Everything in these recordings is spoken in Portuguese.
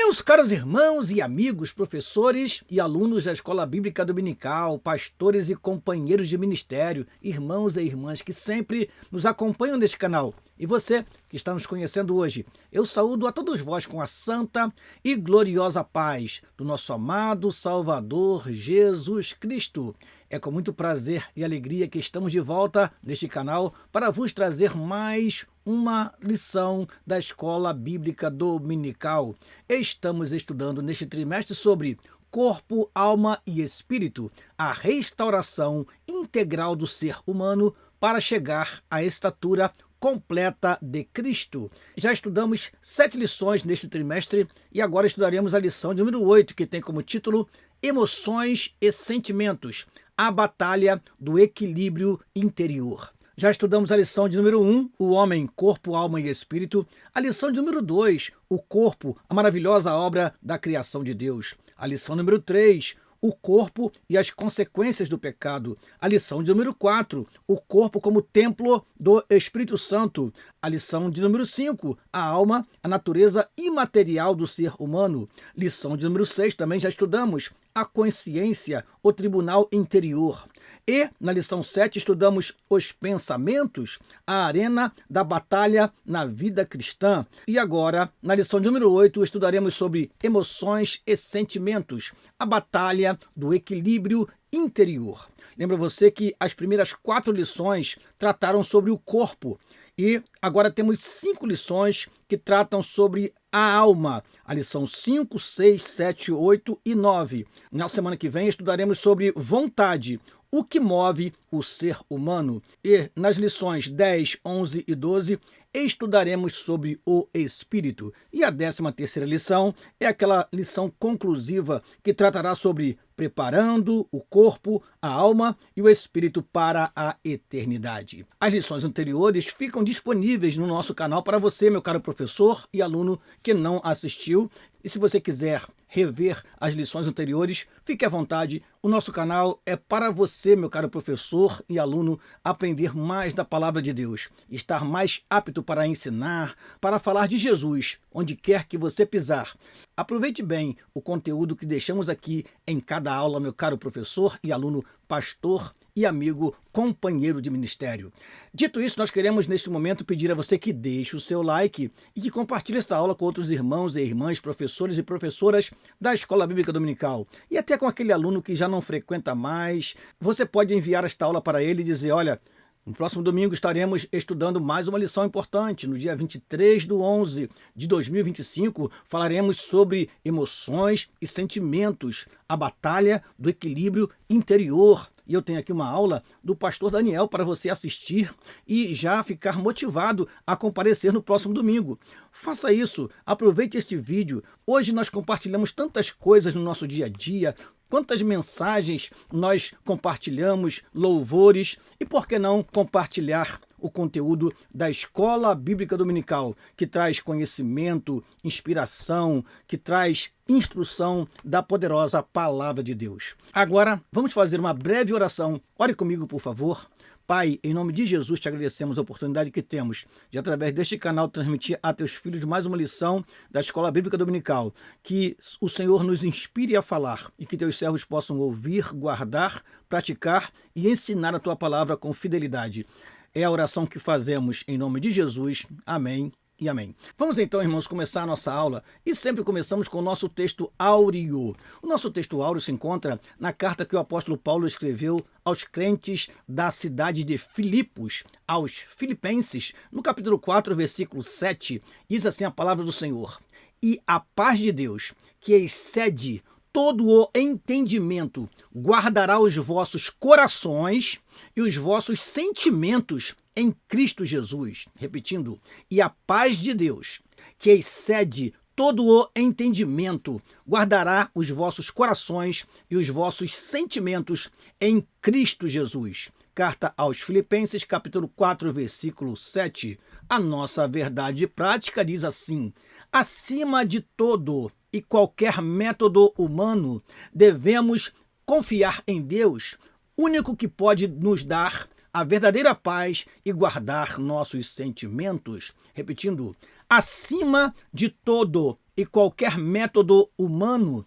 Meus caros irmãos e amigos, professores e alunos da Escola Bíblica Dominical, pastores e companheiros de ministério, irmãos e irmãs que sempre nos acompanham neste canal, e você que está nos conhecendo hoje, eu saúdo a todos vós com a santa e gloriosa paz do nosso amado Salvador Jesus Cristo. É com muito prazer e alegria que estamos de volta neste canal para vos trazer mais uma lição da Escola Bíblica Dominical. Estamos estudando neste trimestre sobre corpo, alma e espírito, a restauração integral do ser humano para chegar à estatura completa de Cristo. Já estudamos 7 lições neste trimestre e agora estudaremos a lição de número 8, que tem como título Emoções e Sentimentos, a batalha do equilíbrio interior. Já estudamos a lição de número 1, o homem, corpo, alma e espírito. A lição de número 2, o corpo, a maravilhosa obra da criação de Deus. A lição número 3, o corpo e as consequências do pecado. A lição de número 4, o corpo como templo do Espírito Santo. A lição de número 5, a alma, a natureza imaterial do ser humano. Lição de número 6, também já estudamos a consciência, o tribunal interior. E, na lição 7, estudamos os pensamentos, a arena da batalha na vida cristã. E agora, na lição de número 8, estudaremos sobre emoções e sentimentos, a batalha do equilíbrio interior. Lembra você que as primeiras 4 lições trataram sobre o corpo. E agora temos 5 lições que tratam sobre a alma. A lição 5, 6, 7, 8 e 9. Na semana que vem estudaremos sobre vontade, o que move o ser humano. E nas lições 10, 11 e 12 estudaremos sobre o espírito. E a 13ª lição é aquela lição conclusiva que tratará sobre preparando o corpo, a alma e o espírito para a eternidade. As lições anteriores ficam disponíveis no nosso canal para você, meu caro professor e aluno que não assistiu. E se você quiser rever as lições anteriores, fique à vontade. O nosso canal é para você, meu caro professor e aluno, aprender mais da palavra de Deus, estar mais apto para ensinar, para falar de Jesus, onde quer que você pisar. Aproveite bem o conteúdo que deixamos aqui em cada aula, meu caro professor e aluno, pastor e amigo, companheiro de ministério. Dito isso, nós queremos neste momento pedir a você que deixe o seu like e que compartilhe esta aula com outros irmãos e irmãs, professores e professoras da Escola Bíblica Dominical e até com aquele aluno que já não frequenta mais. Você pode enviar esta aula para ele e dizer, olha, no próximo domingo estaremos estudando mais uma lição importante. No dia 23/11 de 2025, falaremos sobre emoções e sentimentos, a batalha do equilíbrio interior. E eu tenho aqui uma aula do pastor Daniel para você assistir e já ficar motivado a comparecer no próximo domingo. Faça isso, aproveite este vídeo. Hoje nós compartilhamos tantas coisas no nosso dia a dia, quantas mensagens nós compartilhamos, louvores, e por que não compartilhar o conteúdo da Escola Bíblica Dominical, que traz conhecimento, inspiração, que traz instrução da poderosa Palavra de Deus. Agora, vamos fazer uma breve oração. Ore comigo, por favor. Pai, em nome de Jesus, te agradecemos a oportunidade que temos de, através deste canal, transmitir a teus filhos mais uma lição da Escola Bíblica Dominical. Que o Senhor nos inspire a falar e que teus servos possam ouvir, guardar, praticar e ensinar a tua palavra com fidelidade. É a oração que fazemos em nome de Jesus. Amém e amém. Vamos então, irmãos, começar a nossa aula e sempre começamos com o nosso texto áureo. O nosso texto áureo se encontra na carta que o apóstolo Paulo escreveu aos crentes da cidade de Filipos, aos filipenses, no capítulo 4, versículo 7, diz assim a palavra do Senhor: E a paz de Deus, que excede todo o entendimento, guardará os vossos corações e os vossos sentimentos em Cristo Jesus. Repetindo, e a paz de Deus, que excede todo o entendimento, guardará os vossos corações e os vossos sentimentos em Cristo Jesus. Carta aos Filipenses, capítulo 4, versículo 7. A nossa verdade prática diz assim: acima de todo e qualquer método humano, devemos confiar em Deus, único que pode nos dar a verdadeira paz e guardar nossos sentimentos. Repetindo, acima de todo e qualquer método humano,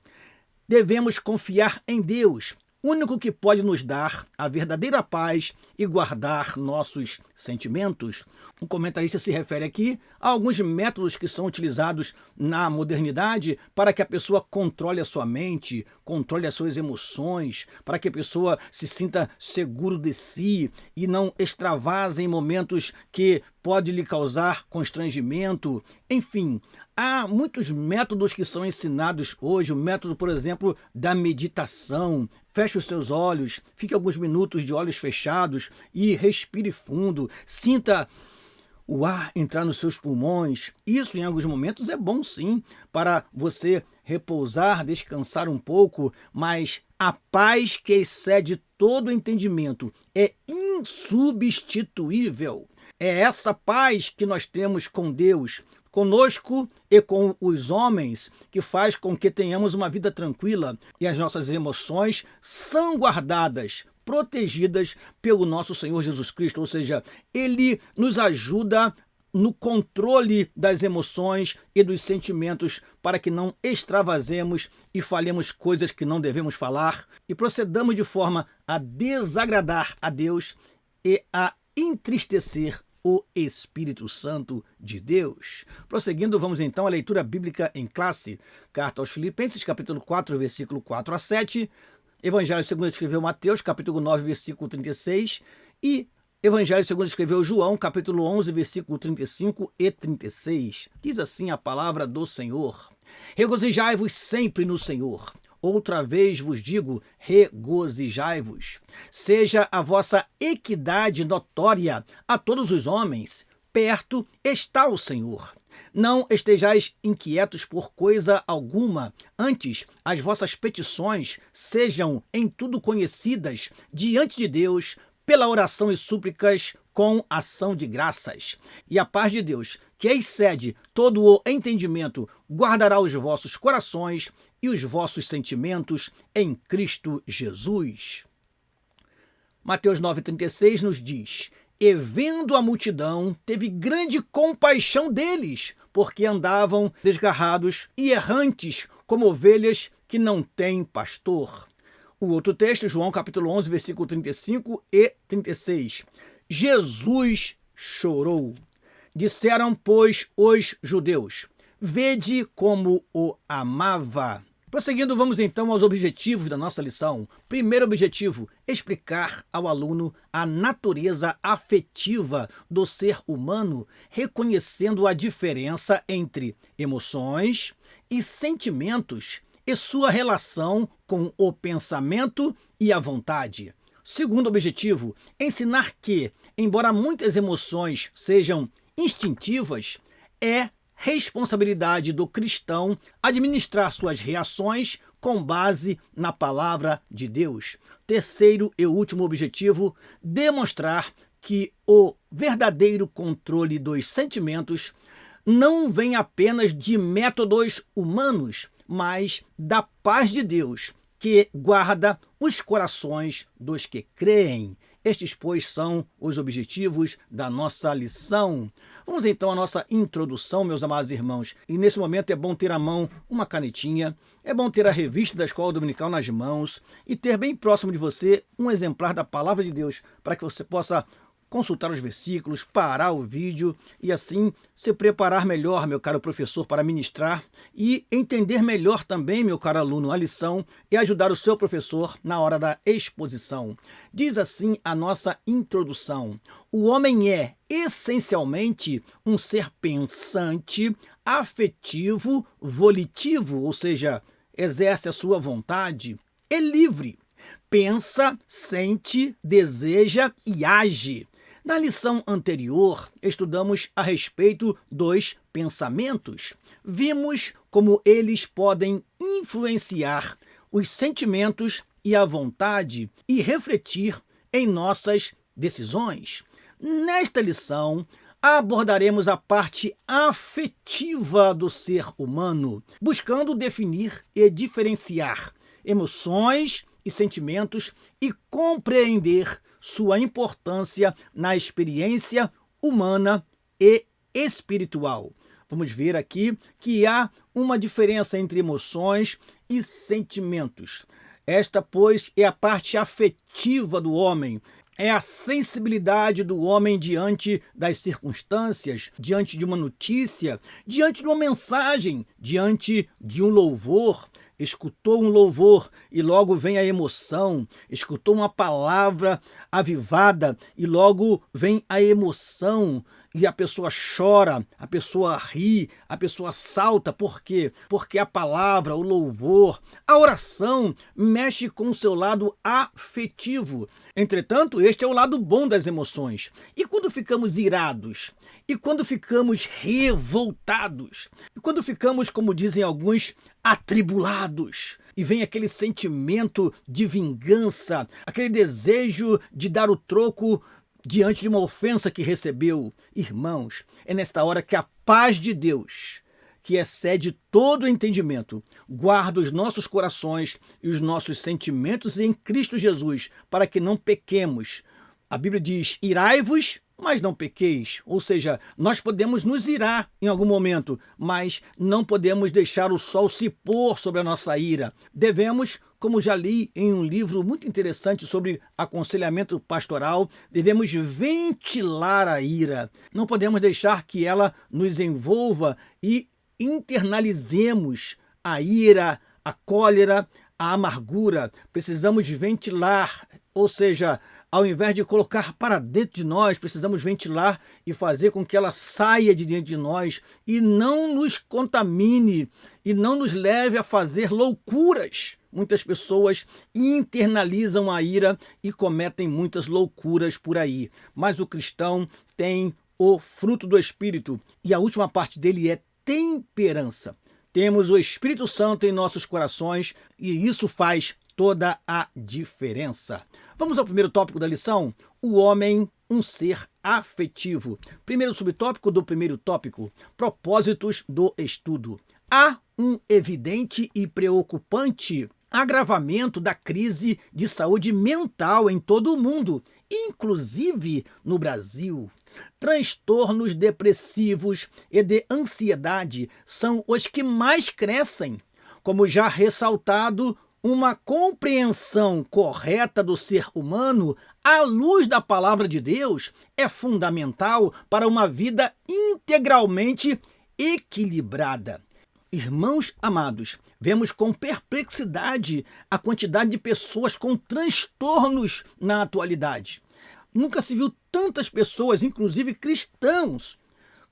devemos confiar em Deus, único que pode nos dar a verdadeira paz e guardar nossos sentimentos. O comentarista se refere aqui a alguns métodos que são utilizados na modernidade para que a pessoa controle a sua mente, controle as suas emoções, para que a pessoa se sinta seguro de si e não extravase em momentos que pode lhe causar constrangimento. Enfim, há muitos métodos que são ensinados hoje. O método, por exemplo, da meditação. Feche os seus olhos, fique alguns minutos de olhos fechados e respire fundo. Sinta o ar entrar nos seus pulmões. Isso, em alguns momentos, é bom sim, para você repousar, descansar um pouco, mas a paz que excede todo entendimento é insubstituível. É essa paz que nós temos com Deus, conosco e com os homens, que faz com que tenhamos uma vida tranquila e as nossas emoções são guardadas, protegidas pelo nosso Senhor Jesus Cristo, ou seja, Ele nos ajuda no controle das emoções e dos sentimentos para que não extravasemos e falemos coisas que não devemos falar e procedamos de forma a desagradar a Deus e a entristecer o Espírito Santo de Deus. Prosseguindo, vamos então à leitura bíblica em classe. Carta aos Filipenses, capítulo 4, versículo 4 a 7. Evangelho segundo escreveu Mateus, capítulo 9, versículo 36. E Evangelho segundo escreveu João, capítulo 11, versículo 35 e 36. Diz assim a palavra do Senhor: Regozijai-vos sempre no Senhor. Outra vez vos digo, regozijai-vos. Seja a vossa equidade notória a todos os homens. Perto está o Senhor. Não estejais inquietos por coisa alguma. Antes, as vossas petições sejam em tudo conhecidas diante de Deus pela oração e súplicas com ação de graças. E a paz de Deus, que excede todo o entendimento, guardará os vossos corações e os vossos sentimentos em Cristo Jesus. Mateus 9,36 nos diz: E vendo a multidão, teve grande compaixão deles, porque andavam desgarrados e errantes, como ovelhas que não têm pastor. O outro texto, João capítulo 11, versículo 35 e 36. Jesus chorou. Disseram, pois, os judeus: Vede como o amava. Prosseguindo, vamos então aos objetivos da nossa lição. Primeiro objetivo, explicar ao aluno a natureza afetiva do ser humano, reconhecendo a diferença entre emoções e sentimentos e sua relação com o pensamento e a vontade. Segundo objetivo, ensinar que, embora muitas emoções sejam instintivas, é responsabilidade do cristão administrar suas reações com base na palavra de Deus. Terceiro e último objetivo, demonstrar que o verdadeiro controle dos sentimentos não vem apenas de métodos humanos, mas da paz de Deus, que guarda os corações dos que creem. Estes, pois, são os objetivos da nossa lição. Vamos então à nossa introdução, meus amados irmãos. E nesse momento é bom ter à mão uma canetinha, é bom ter a revista da Escola Dominical nas mãos e ter bem próximo de você um exemplar da Palavra de Deus para que você possa consultar os versículos, parar o vídeo e assim se preparar melhor, meu caro professor, para ministrar e entender melhor também, meu caro aluno, a lição e ajudar o seu professor na hora da exposição. Diz assim a nossa introdução: o homem é essencialmente um ser pensante, afetivo, volitivo, ou seja, exerce a sua vontade, é livre, pensa, sente, deseja e age. Na lição anterior, estudamos a respeito dos pensamentos. Vimos como eles podem influenciar os sentimentos e a vontade e refletir em nossas decisões. Nesta lição, abordaremos a parte afetiva do ser humano, buscando definir e diferenciar emoções e sentimentos e compreender sua importância na experiência humana e espiritual. Vamos ver aqui que há uma diferença entre emoções e sentimentos. Esta, pois, é a parte afetiva do homem. É a sensibilidade do homem diante das circunstâncias, diante de uma notícia, diante de uma mensagem, diante de um louvor. Escutou um louvor e logo vem a emoção. Escutou uma palavra avivada e logo vem a emoção. E a pessoa chora, a pessoa ri, a pessoa salta. Por quê? Porque a palavra, o louvor, a oração mexe com o seu lado afetivo. Entretanto, este é o lado bom das emoções. E quando ficamos irados? E quando ficamos revoltados? E quando ficamos, como dizem alguns, atribulados? E vem aquele sentimento de vingança, aquele desejo de dar o troco diante de uma ofensa que recebeu. Irmãos, é nesta hora que a paz de Deus, que excede todo o entendimento, guarda os nossos corações e os nossos sentimentos em Cristo Jesus, para que não pequemos. A Bíblia diz, irai-vos, mas não pequeis. Ou seja, nós podemos nos irar em algum momento, mas não podemos deixar o sol se pôr sobre a nossa ira. Devemos, como já li em um livro muito interessante sobre aconselhamento pastoral, devemos ventilar a ira. Não podemos deixar que ela nos envolva e internalizemos a ira, a cólera, a amargura. Precisamos ventilar, ou seja, ao invés de colocar para dentro de nós, precisamos ventilar e fazer com que ela saia de dentro de nós e não nos contamine e não nos leve a fazer loucuras. Muitas pessoas internalizam a ira e cometem muitas loucuras por aí. Mas o cristão tem o fruto do Espírito e a última parte dele é temperança. Temos o Espírito Santo em nossos corações e isso faz toda a diferença. Vamos ao primeiro tópico da lição: o homem, um ser afetivo. Primeiro subtópico do primeiro tópico: propósitos do estudo. Há um evidente e preocupante agravamento da crise de saúde mental em todo o mundo, inclusive no Brasil. Transtornos depressivos e de ansiedade são os que mais crescem. Como já ressaltado, uma compreensão correta do ser humano, à luz da palavra de Deus, é fundamental para uma vida integralmente equilibrada. Irmãos amados, vemos com perplexidade a quantidade de pessoas com transtornos na atualidade. Nunca se viu tantas pessoas, inclusive cristãos,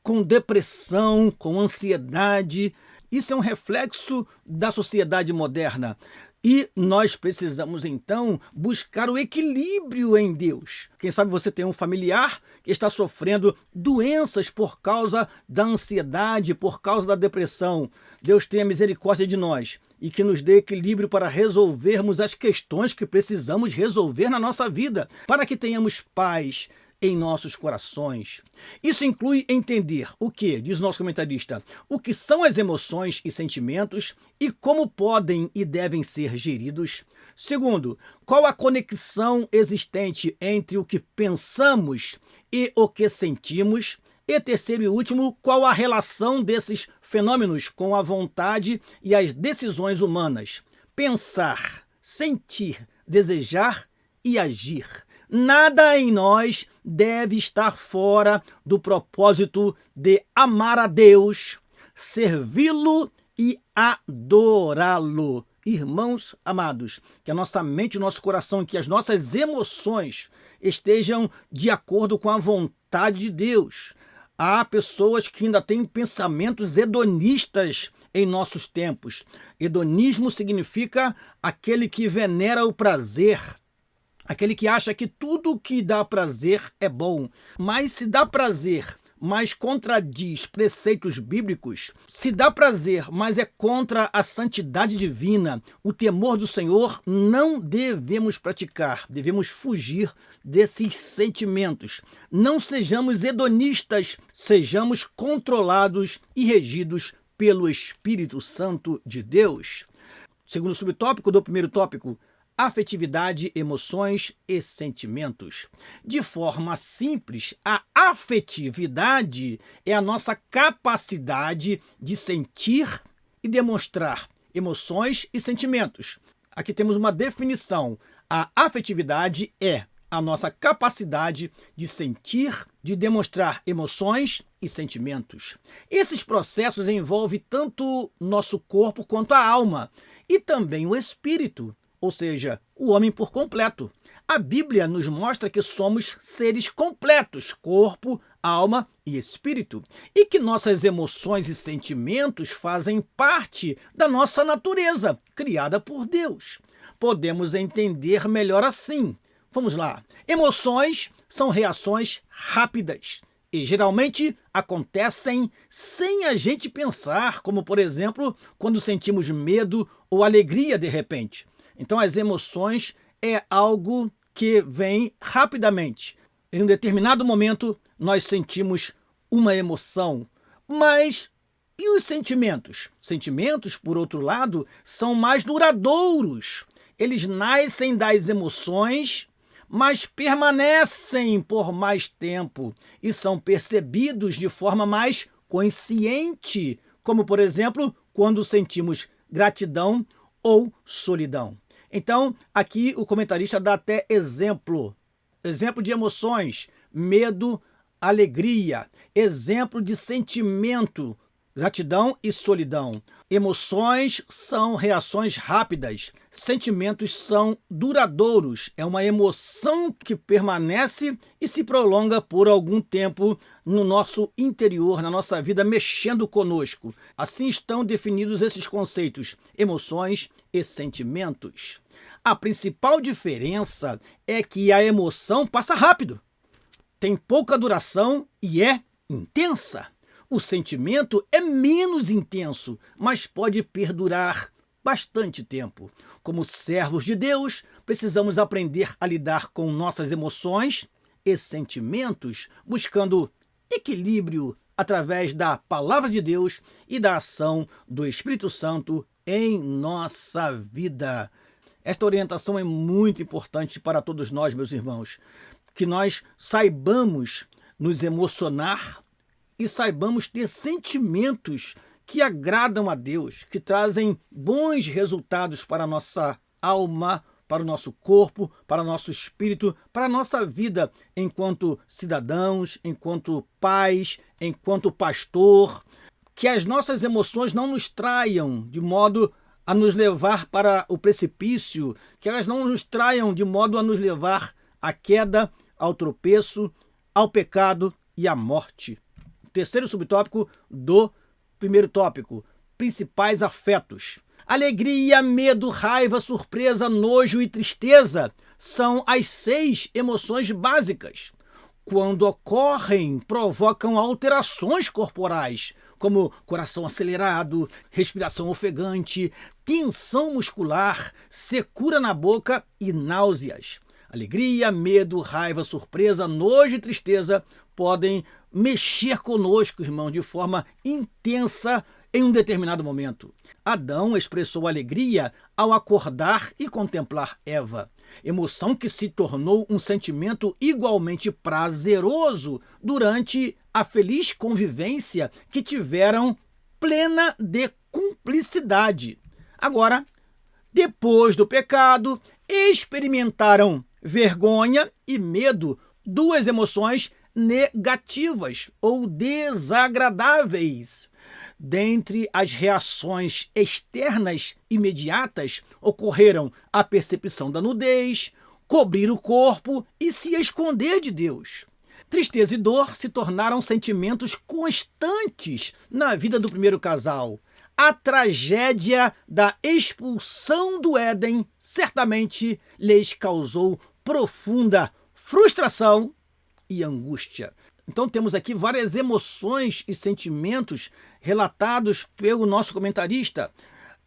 com depressão, com ansiedade. Isso é um reflexo da sociedade moderna. E nós precisamos, então, buscar o equilíbrio em Deus. Quem sabe você tem um familiar que está sofrendo doenças por causa da ansiedade, por causa da depressão. Deus tenha misericórdia de nós e que nos dê equilíbrio para resolvermos as questões que precisamos resolver na nossa vida, para que tenhamos paz em nossos corações. Isso inclui entender o que, diz nosso comentarista, o que são as emoções e sentimentos e como podem e devem ser geridos. Segundo, qual a conexão existente entre o que pensamos e o que sentimos. E terceiro e último, qual a relação desses fenômenos com a vontade e as decisões humanas. Pensar, sentir, desejar e agir. Nada em nós deve estar fora do propósito de amar a Deus, servi-lo e adorá-lo. Irmãos amados, que a nossa mente e o nosso coração, que as nossas emoções estejam de acordo com a vontade de Deus. Há pessoas que ainda têm pensamentos hedonistas em nossos tempos. Hedonismo significa aquele que venera o prazer, aquele que acha que tudo que dá prazer é bom. Mas se dá prazer, mas contradiz preceitos bíblicos, se dá prazer, mas é contra a santidade divina, o temor do Senhor, não devemos praticar, devemos fugir desses sentimentos. Não sejamos hedonistas, sejamos controlados e regidos pelo Espírito Santo de Deus. Segundo subtópico do primeiro tópico, afetividade, emoções e sentimentos. De forma simples, a afetividade é a nossa capacidade de sentir e demonstrar emoções e sentimentos. Aqui temos uma definição. A afetividade é a nossa capacidade de sentir, de demonstrar emoções e sentimentos. Esses processos envolvem tanto nosso corpo quanto a alma e também o espírito, ou seja, o homem por completo. A Bíblia nos mostra que somos seres completos, corpo, alma e espírito, e que nossas emoções e sentimentos fazem parte da nossa natureza, criada por Deus. Podemos entender melhor assim. Vamos lá. Emoções são reações rápidas e geralmente acontecem sem a gente pensar, como por exemplo, quando sentimos medo ou alegria de repente. Então as emoções é algo que vem rapidamente. Em um determinado momento nós sentimos uma emoção, mas e os sentimentos? Sentimentos, por outro lado, são mais duradouros. Eles nascem das emoções, mas permanecem por mais tempo e são percebidos de forma mais consciente, como, por exemplo, quando sentimos gratidão ou solidão. Então, aqui o comentarista dá até exemplo de emoções, medo, alegria, exemplo de sentimento, gratidão e solidão. Emoções são reações rápidas, sentimentos são duradouros. É uma emoção que permanece e se prolonga por algum tempo no nosso interior, na nossa vida, mexendo conosco. Assim estão definidos esses conceitos, emoções e sentimentos. A principal diferença é que a emoção passa rápido, tem pouca duração e é intensa. O sentimento é menos intenso, mas pode perdurar bastante tempo. Como servos de Deus, precisamos aprender a lidar com nossas emoções e sentimentos, buscando equilíbrio através da palavra de Deus e da ação do Espírito Santo em nossa vida. Esta orientação é muito importante para todos nós, meus irmãos, que nós saibamos nos emocionar e saibamos ter sentimentos que agradam a Deus, que trazem bons resultados para a nossa alma, para o nosso corpo, para o nosso espírito, para a nossa vida enquanto cidadãos, enquanto pais, enquanto pastor. Que as nossas emoções não nos traiam de modo a nos levar para o precipício, que elas não nos traiam de modo a nos levar à queda, ao tropeço, ao pecado e à morte. Terceiro subtópico do primeiro tópico, principais afetos. Alegria, medo, raiva, surpresa, nojo e tristeza são as 6 emoções básicas. Quando ocorrem, provocam alterações corporais, como coração acelerado, respiração ofegante, tensão muscular, secura na boca e náuseas. Alegria, medo, raiva, surpresa, nojo e tristeza podem mexer conosco, irmão, de forma intensa em um determinado momento. Adão expressou alegria ao acordar e contemplar Eva, emoção que se tornou um sentimento igualmente prazeroso durante a feliz convivência que tiveram plena de cumplicidade. Agora, depois do pecado, experimentaram vergonha e medo, 2 emoções negativas ou desagradáveis. Dentre as reações externas imediatas, ocorreram a percepção da nudez, cobrir o corpo e se esconder de Deus. Tristeza e dor se tornaram sentimentos constantes na vida do primeiro casal. A tragédia da expulsão do Éden certamente lhes causou profunda frustração e angústia. Então temos aqui várias emoções e sentimentos relatados pelo nosso comentarista.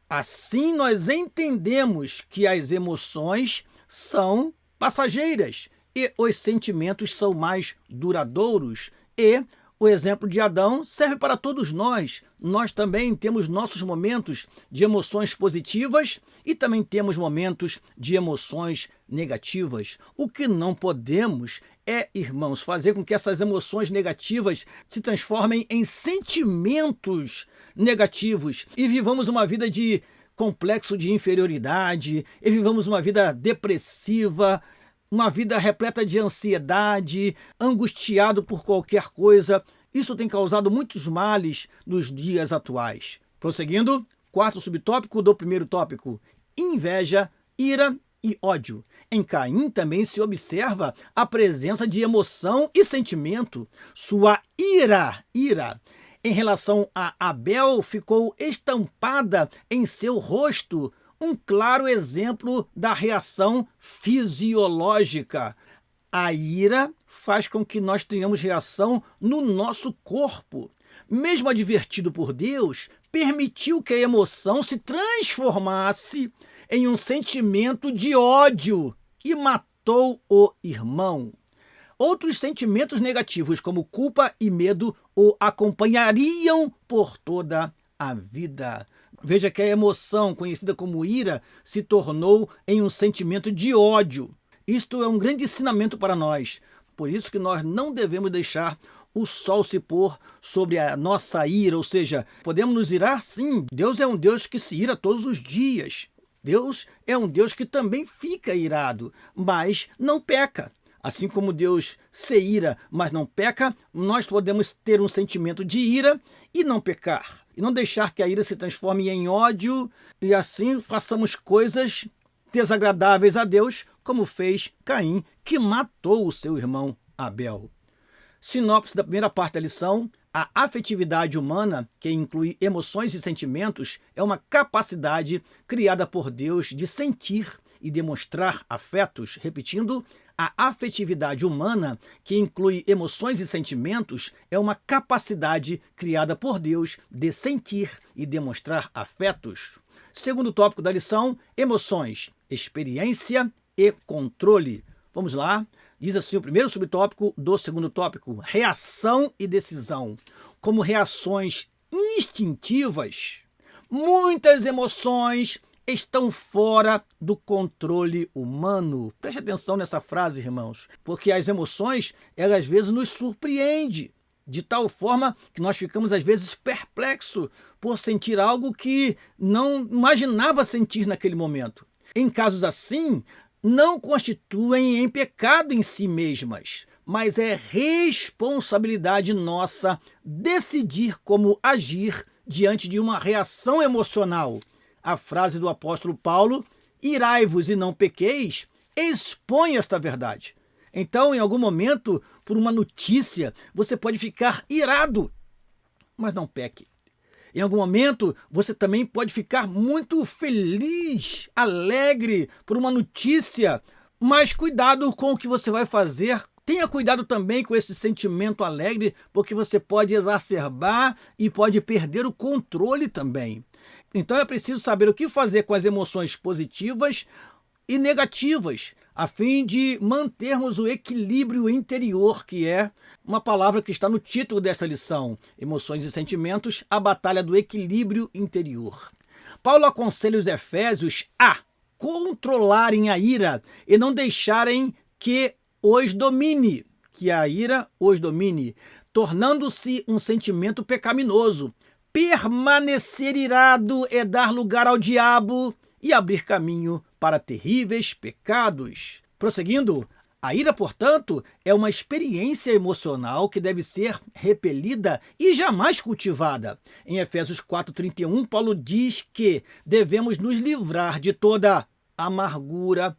Assim nós entendemos que as emoções são passageiras e os sentimentos são mais duradouros e O exemplo de Adão serve para todos nós. Nós também temos nossos momentos de emoções positivas e também temos momentos de emoções negativas. O que não podemos é, irmãos, fazer com que essas emoções negativas se transformem em sentimentos negativos e vivamos uma vida de complexo de inferioridade, e vivamos uma vida depressiva, uma vida repleta de ansiedade, angustiado por qualquer coisa. Isso tem causado muitos males nos dias atuais. Prosseguindo, quarto subtópico do primeiro tópico: inveja, ira e ódio. Em Caim também se observa a presença de emoção e sentimento. Sua ira em relação a Abel ficou estampada em seu rosto, um claro exemplo da reação fisiológica. A ira faz com que nós tenhamos reação no nosso corpo. Mesmo advertido por Deus, permitiu que a emoção se transformasse em um sentimento de ódio e matou o irmão. Outros sentimentos negativos, como culpa e medo, o acompanhariam por toda a vida. Veja que a emoção, conhecida como ira, se tornou em um sentimento de ódio. Isto é um grande ensinamento para nós. Por isso que nós não devemos deixar o sol se pôr sobre a nossa ira, ou seja, podemos nos irar? Sim, Deus é um Deus que se ira todos os dias. Deus é um Deus que também fica irado, mas não peca. Assim como Deus se ira, mas não peca, nós podemos ter um sentimento de ira e não pecar. E não deixar que a ira se transforme em ódio e assim façamos coisas desagradáveis a Deus, como fez Caim, que matou o seu irmão Abel. Sinopse da primeira parte da lição: a afetividade humana, que inclui emoções e sentimentos, é uma capacidade criada por Deus de sentir e demonstrar afetos. Repetindo, a afetividade humana, que inclui emoções e sentimentos, é uma capacidade criada por Deus de sentir e demonstrar afetos. Segundo tópico da lição: emoções, experiência e controle. Vamos lá. Diz assim o primeiro subtópico do segundo tópico: reação e decisão. Como reações instintivas, muitas emoções estão fora do controle humano. Preste atenção nessa frase, irmãos, porque as emoções, elas às vezes nos surpreendem, de tal forma que nós ficamos às vezes perplexos por sentir algo que não imaginava sentir naquele momento. Em casos assim, não constituem em pecado em si mesmas, mas é responsabilidade nossa decidir como agir diante de uma reação emocional. A frase do apóstolo Paulo, irai-vos e não pequeis, expõe esta verdade. Então, em algum momento, por uma notícia, você pode ficar irado, mas não peque. Em algum momento, você também pode ficar muito feliz, alegre por uma notícia, mas cuidado com o que você vai fazer. Tenha cuidado também com esse sentimento alegre, porque você pode exacerbar e pode perder o controle também. Então é preciso saber o que fazer com as emoções positivas e negativas, a fim de mantermos o equilíbrio interior, que é uma palavra que está no título dessa lição: Emoções e Sentimentos, a batalha do equilíbrio interior. Paulo aconselha os efésios a controlarem a ira e não deixarem que os domine, que a ira os domine, tornando-se um sentimento pecaminoso. Permanecer irado é dar lugar ao diabo e abrir caminho para terríveis pecados. Prosseguindo, a ira, portanto, é uma experiência emocional que deve ser repelida e jamais cultivada. Em Efésios 4:31, Paulo diz que devemos nos livrar de toda amargura,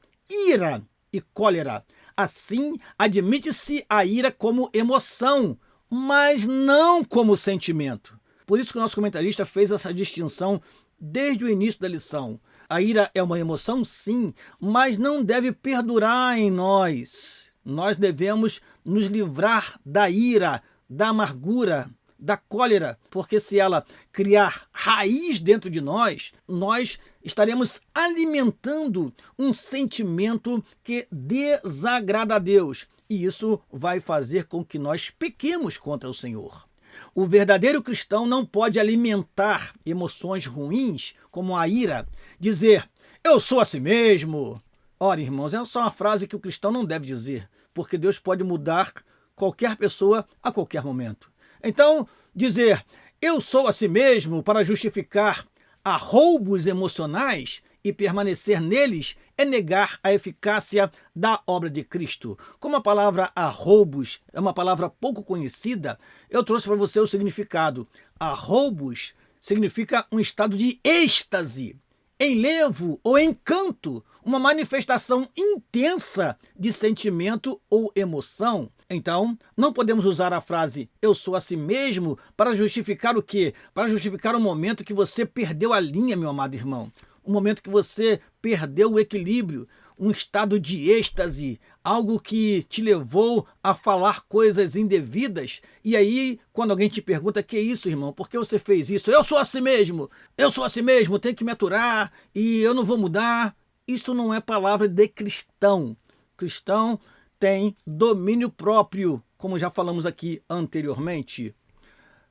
ira e cólera. Assim, admite-se a ira como emoção, mas não como sentimento. Por isso que o nosso comentarista fez essa distinção desde o início da lição. A ira é uma emoção, sim, mas não deve perdurar em nós. Nós devemos nos livrar da ira, da amargura, da cólera, porque se ela criar raiz dentro de nós, nós estaremos alimentando um sentimento que desagrada a Deus. e isso vai fazer com que nós pequemos contra o Senhor. O verdadeiro cristão não pode alimentar emoções ruins, como a ira, dizer, eu sou assim mesmo. Ora, irmãos, essa é uma frase que o cristão não deve dizer, porque Deus pode mudar qualquer pessoa a qualquer momento. Então, dizer, eu sou assim mesmo, para justificar arroubos emocionais e permanecer neles é negar a eficácia da obra de Cristo. Como a palavra arroubos é uma palavra pouco conhecida, eu trouxe para você o significado. Arroubos significa um estado de êxtase, enlevo ou encanto, uma manifestação intensa de sentimento ou emoção. Então, não podemos usar a frase eu sou assim mesmo para justificar o quê? Para justificar o momento que você perdeu a linha, meu amado irmão. Um momento que você perdeu o equilíbrio, um estado de êxtase, algo que te levou a falar coisas indevidas. E aí, quando alguém te pergunta, que é isso, irmão? Por que você fez isso? Eu sou assim mesmo, tenho que me aturar e eu não vou mudar. Isso não é palavra de cristão. Cristão tem domínio próprio, como já falamos aqui anteriormente.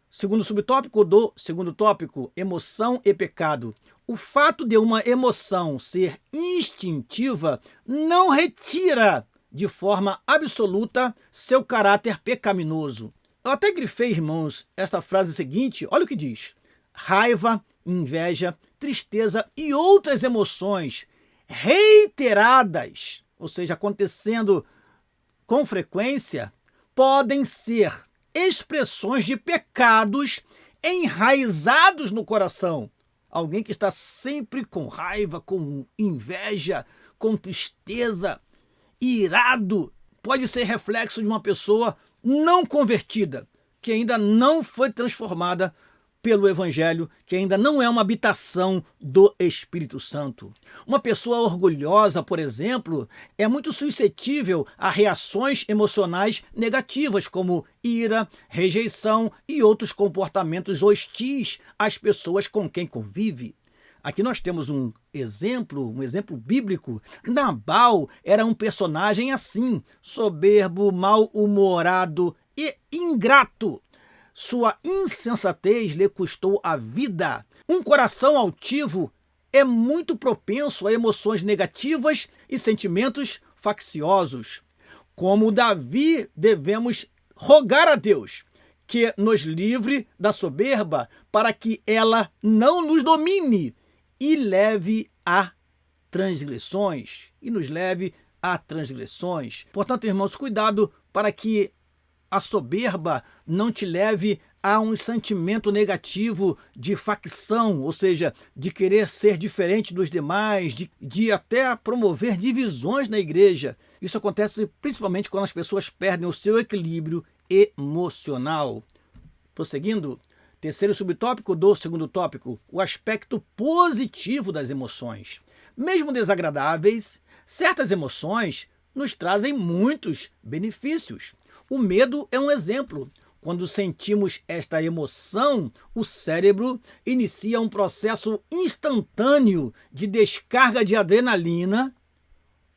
Segundo subtópico do segundo tópico, emoção e pecado. O fato de uma emoção ser instintiva não retira de forma absoluta seu caráter pecaminoso. Eu até grifei, irmãos, esta frase seguinte, olha o que diz. Raiva, inveja, tristeza e outras emoções reiteradas, ou seja, acontecendo com frequência, podem ser expressões de pecados enraizados no coração. Alguém que está sempre com raiva, com inveja, com tristeza, irado, pode ser reflexo de uma pessoa não convertida, que ainda não foi transformada pelo Evangelho, que ainda não é uma habitação do Espírito Santo. Uma pessoa orgulhosa, por exemplo, é muito suscetível a reações emocionais negativas, como ira, rejeição e outros comportamentos hostis às pessoas com quem convive. Aqui nós temos um exemplo bíblico. Nabal era um personagem assim, soberbo, mal-humorado e ingrato. Sua insensatez lhe custou a vida. Um coração altivo é muito propenso a emoções negativas e sentimentos facciosos. Como Davi, devemos rogar a Deus que nos livre da soberba para que ela não nos domine e leve a transgressões. Portanto, irmãos, cuidado para que a soberba não te leve a um sentimento negativo de facção, ou seja, de querer ser diferente dos demais, de até promover divisões na igreja. Isso acontece principalmente quando as pessoas perdem o seu equilíbrio emocional. Prosseguindo, terceiro subtópico do segundo tópico, o aspecto positivo das emoções. Mesmo desagradáveis, certas emoções nos trazem muitos benefícios. O medo é um exemplo. Quando sentimos esta emoção, o cérebro inicia um processo instantâneo de descarga de adrenalina,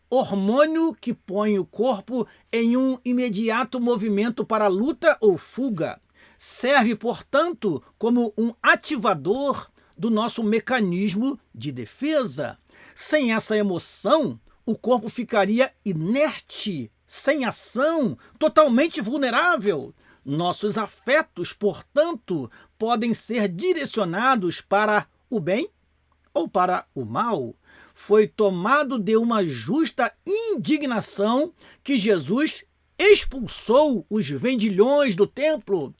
hormônio que põe o corpo em um imediato movimento para luta ou fuga. Serve, portanto, como um ativador do nosso mecanismo de defesa. Sem essa emoção, o corpo ficaria inerte, sem ação, totalmente vulnerável. Nossos afetos, portanto, podem ser direcionados para o bem ou para o mal. Foi tomado de uma justa indignação que Jesus expulsou os vendilhões do templo.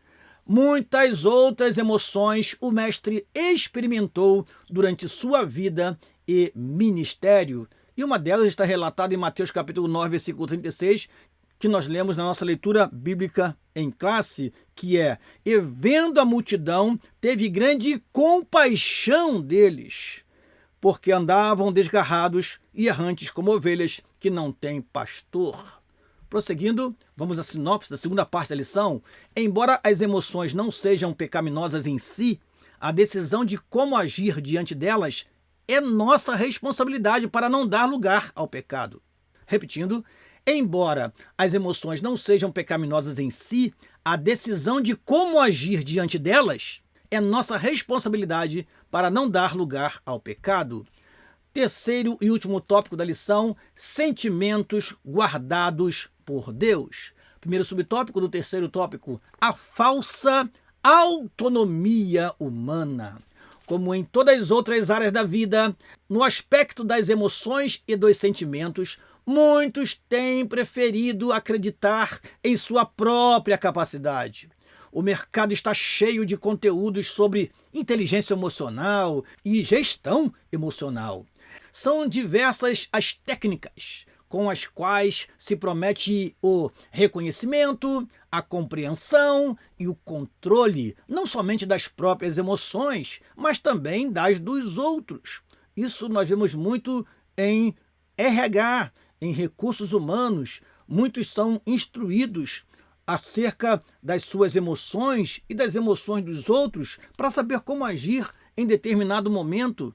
Muitas outras emoções o mestre experimentou durante sua vida e ministério. E uma delas está relatada em Mateus capítulo 9, versículo 36, que nós lemos na nossa leitura bíblica em classe, que é: e vendo a multidão, teve grande compaixão deles, porque andavam desgarrados e errantes como ovelhas que não têm pastor. Prosseguindo, vamos à sinopse da segunda parte da lição. Embora as emoções não sejam pecaminosas em si, a decisão de como agir diante delas é nossa responsabilidade para não dar lugar ao pecado. Repetindo, Embora as emoções não sejam pecaminosas em si, a decisão de como agir diante delas é nossa responsabilidade para não dar lugar ao pecado. Terceiro e último tópico da lição: sentimentos guardados por Deus. Primeiro subtópico do terceiro tópico: a falsa autonomia humana. Como em todas as outras áreas da vida, no aspecto das emoções e dos sentimentos, muitos têm preferido acreditar em sua própria capacidade. O mercado está cheio de conteúdos sobre inteligência emocional e gestão emocional. São diversas as técnicas com as quais se promete o reconhecimento, a compreensão e o controle, não somente das próprias emoções, mas também das dos outros. Isso nós vemos muito em RH, em recursos humanos. Muitos são instruídos acerca das suas emoções e das emoções dos outros para saber como agir em determinado momento.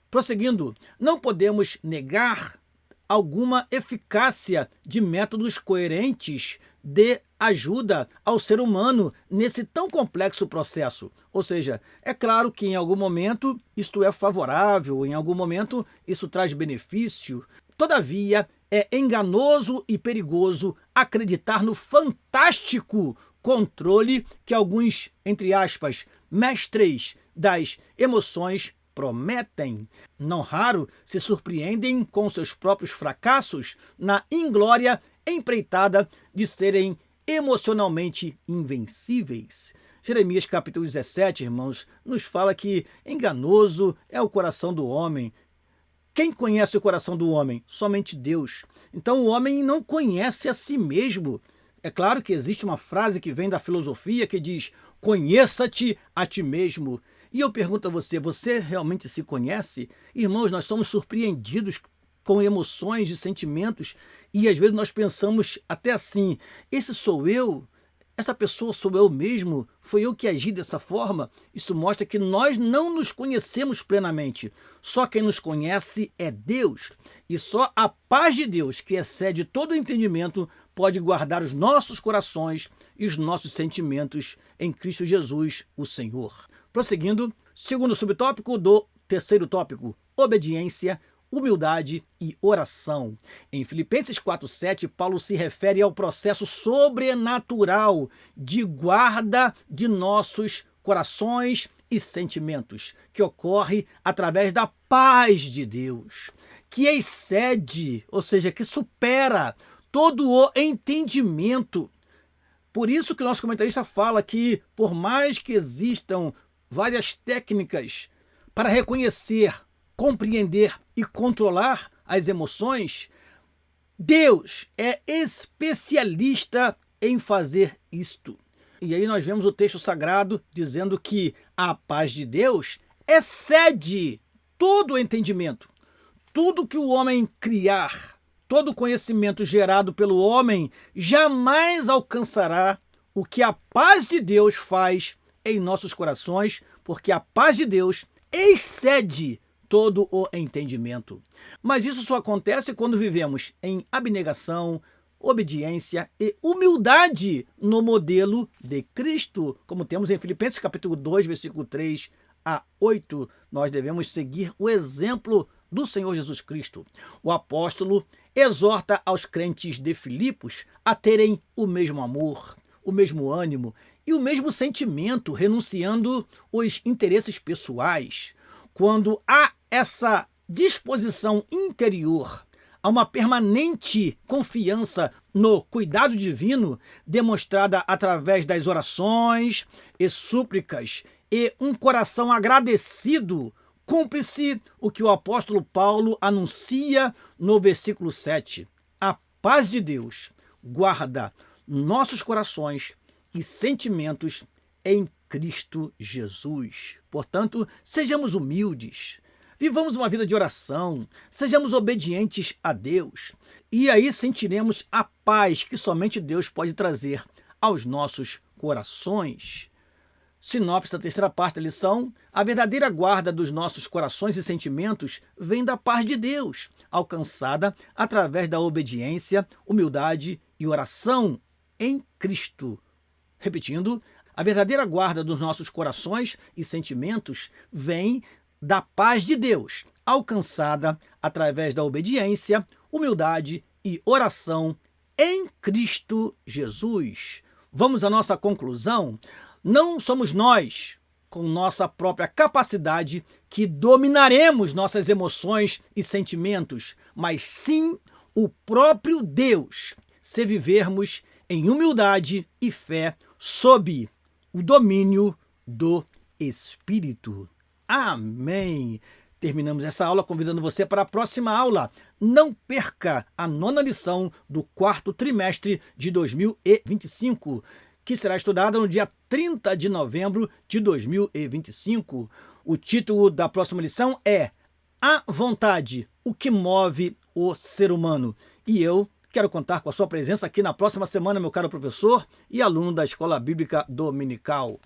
Prosseguindo, não podemos negar alguma eficácia de métodos coerentes de ajuda ao ser humano nesse tão complexo processo. Ou seja, é claro que em algum momento isto é favorável, em algum momento isso traz benefício. Todavia, é enganoso e perigoso acreditar no fantástico controle que alguns, entre aspas, mestres das emoções prometem. Não raro se surpreendem com seus próprios fracassos na inglória empreitada de serem emocionalmente invencíveis. Jeremias capítulo 17, irmãos, nos fala que enganoso é o coração do homem. Quem conhece o coração do homem? Somente Deus. Então o homem não conhece a si mesmo. É claro que existe uma frase que vem da filosofia que diz: conheça-te a ti mesmo. E eu pergunto a você, você realmente se conhece? Irmãos, nós somos surpreendidos com emoções e sentimentos e às vezes nós pensamos até assim: esse sou eu? Essa pessoa sou eu mesmo? Foi eu que agi dessa forma? Isso mostra que nós não nos conhecemos plenamente. Só quem nos conhece é Deus. E só a paz de Deus, que excede todo o entendimento, pode guardar os nossos corações e os nossos sentimentos em Cristo Jesus, o Senhor. Prosseguindo, segundo subtópico do terceiro tópico: obediência, humildade e oração. Em Filipenses 4:7, Paulo se refere ao processo sobrenatural de guarda de nossos corações e sentimentos, que ocorre através da paz de Deus, que excede, ou seja, que supera todo o entendimento. Por isso que o nosso comentarista fala que, por mais que existam várias técnicas para reconhecer, compreender e controlar as emoções, Deus é especialista em fazer isto. E aí nós vemos o texto sagrado dizendo que a paz de Deus excede todo o entendimento. Tudo que o homem criar, todo o conhecimento gerado pelo homem, jamais alcançará o que a paz de Deus faz em nossos corações, porque a paz de Deus excede todo o entendimento. Mas isso só acontece quando vivemos em abnegação, obediência e humildade no modelo de Cristo, como temos em Filipenses capítulo 2, versículo 3 a 8. Nós devemos seguir o exemplo do Senhor Jesus Cristo. O apóstolo exorta aos crentes de Filipos a terem o mesmo amor, o mesmo ânimo e o mesmo sentimento, renunciando os interesses pessoais. Quando há essa disposição interior, há uma permanente confiança no cuidado divino, demonstrada através das orações e súplicas, e um coração agradecido, cumpre-se o que o apóstolo Paulo anuncia no versículo 7. A paz de Deus guarda nossos corações e sentimentos em Cristo Jesus. Portanto, sejamos humildes, vivamos uma vida de oração, sejamos obedientes a Deus, e aí sentiremos a paz que somente Deus pode trazer aos nossos corações. Sinopse da terceira parte da lição: a verdadeira guarda dos nossos corações e sentimentos vem da paz de Deus, alcançada através da obediência, humildade e oração em Cristo. Repetindo, a verdadeira guarda dos nossos corações e sentimentos vem da paz de Deus, alcançada através da obediência, humildade e oração em Cristo Jesus. Vamos à nossa conclusão? Não somos nós, com nossa própria capacidade, que dominaremos nossas emoções e sentimentos, mas sim o próprio Deus, se vivermos em humildade e fé sob o domínio do Espírito. Amém! Terminamos essa aula convidando você para a próxima aula. Não perca a 9ª lição do 4º trimestre de 2025, que será estudada no dia 30 de novembro de 2025. O título da próxima lição é A Vontade, o que move o ser humano. E eu quero contar com a sua presença aqui na próxima semana, meu caro professor e aluno da Escola Bíblica Dominical.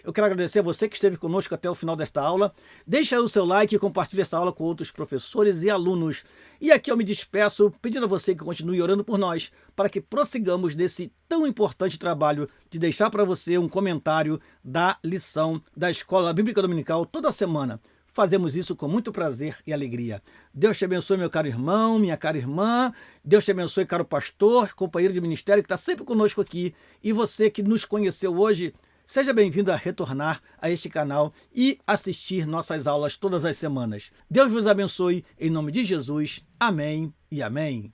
Eu quero agradecer a você que esteve conosco até o final desta aula. Deixa aí o seu like e compartilhe essa aula com outros professores e alunos. E aqui eu me despeço pedindo a você que continue orando por nós, para que prossigamos nesse tão importante trabalho de deixar para você um comentário da lição da Escola Bíblica Dominical toda semana. Fazemos isso com muito prazer e alegria. Deus te abençoe, meu caro irmão, minha cara irmã. Deus te abençoe, caro pastor, companheiro de ministério que está sempre conosco aqui. E você que nos conheceu hoje, seja bem-vindo a retornar a este canal e assistir nossas aulas todas as semanas. Deus vos abençoe, em nome de Jesus. Amém e amém.